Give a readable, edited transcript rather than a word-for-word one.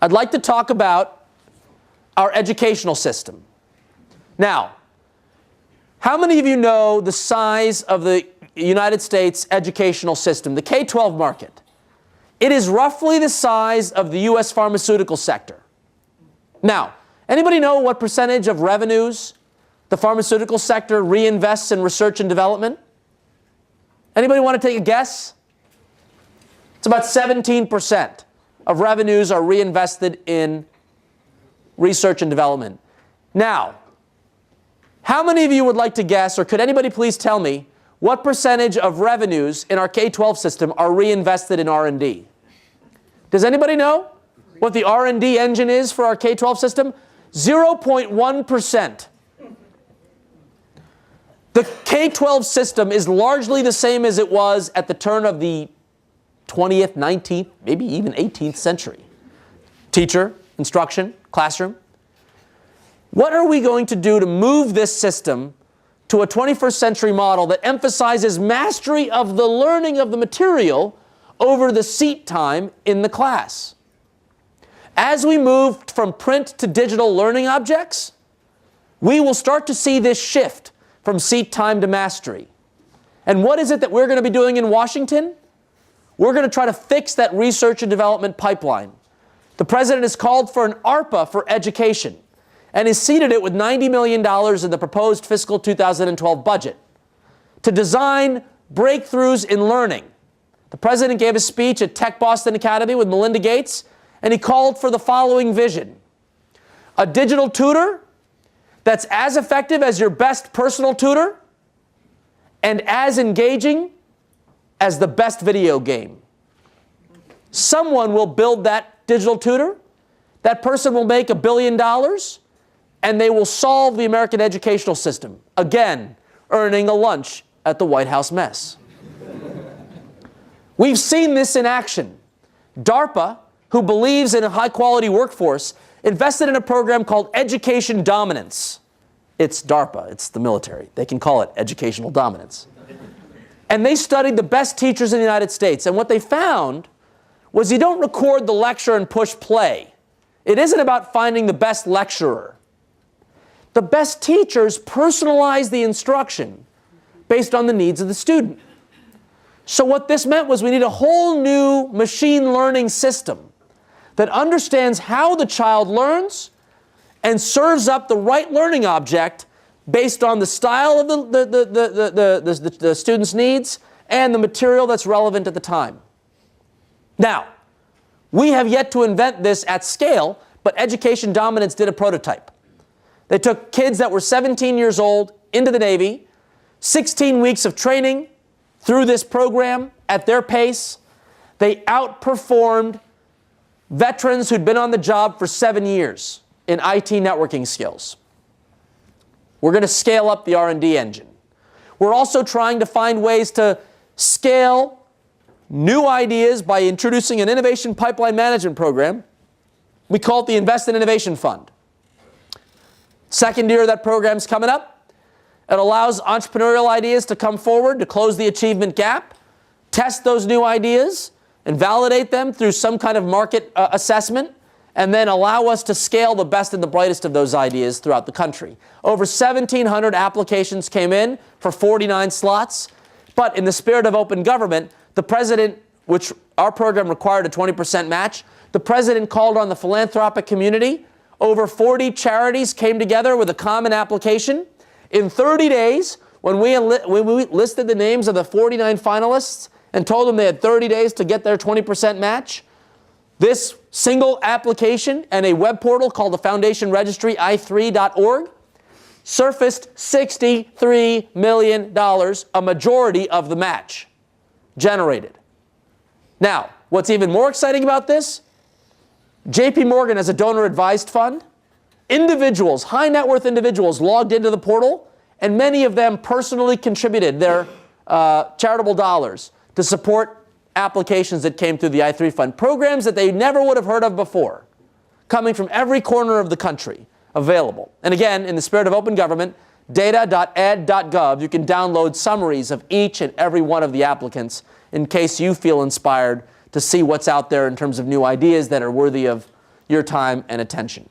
I'd like to talk about our educational system. Now, how many of you know the size of the United States educational system, the K-12 market? It is roughly the size of the U.S. pharmaceutical sector. Now, anybody know what percentage of revenues the pharmaceutical sector reinvests in research and development? Anybody want to take a guess? It's about 17% of revenues are reinvested in research and development. Now, how many of you would like to guess, or could anybody please tell me, what percentage of revenues in our K-12 system are reinvested in R&D? Does anybody know what the R&D engine is for our K-12 system? 0.1%. The K-12 system is largely the same as it was at the turn of the 20th, 19th, maybe even 18th century. Teacher, instruction, classroom. What are we going to do to move this system to a 21st century model that emphasizes mastery of the learning of the material over the seat time in the class? As we move from print to digital learning objects, we will start to see this shift from seat time to mastery. And what is it that we're going to be doing in Washington? We're going to try to fix that research and development pipeline. The president has called for an ARPA for education and has seeded it with $90 million in the proposed fiscal 2012 budget to design breakthroughs in learning. The president gave a speech at Tech Boston Academy with Melinda Gates, and he called for the following vision: a digital tutor that's as effective as your best personal tutor and as engaging as the best video game. Someone will build that digital tutor. That person will make $1 billion, and they will solve the American educational system, again, earning a lunch at the White House mess. We've seen this in action. DARPA, who believes in a high-quality workforce, invested in a program called Education Dominance. It's DARPA, it's the military. They can call it educational dominance. And they studied the best teachers in the United States, and what they found was you don't record the lecture and push play. It isn't about finding the best lecturer. The best teachers personalize the instruction based on the needs of the student. So what this meant was we need a whole new machine learning system that understands how the child learns and serves up the right learning object based on the style of the student's needs and the material that's relevant at the time. Now, we have yet to invent this at scale, but Education Dominance did a prototype. They took kids that were 17 years old into the Navy, 16 weeks of training through this program at their pace. They outperformed veterans who'd been on the job for 7 years in IT networking skills. We're going to scale up the R&D engine. We're also trying to find ways to scale new ideas by introducing an innovation pipeline management program. We call it the Invest in Innovation Fund. Second year of that program's coming up. It allows entrepreneurial ideas to come forward to close the achievement gap, test those new ideas, and validate them through some kind of market assessment, and then allow us to scale the best and the brightest of those ideas throughout the country. Over 1,700 applications came in for 49 slots, but in the spirit of open government, the president, which our program required a 20% match, the president called on the philanthropic community. Over 40 charities came together with a common application. In 30 days, when we listed the names of the 49 finalists and told them they had 30 days to get their 20% match, this single application and a web portal called the Foundation Registry, i3.org, surfaced $63 million, a majority of the match generated. Now, what's even more exciting about this? JP Morgan has a donor-advised fund. Individuals, high net worth individuals, logged into the portal, and many of them personally contributed their charitable dollars to support applications that came through the i3 fund, programs that they never would have heard of before, coming from every corner of the country, available. And again, in the spirit of open government, data.ed.gov, you can download summaries of each and every one of the applicants in case you feel inspired to see what's out there in terms of new ideas that are worthy of your time and attention.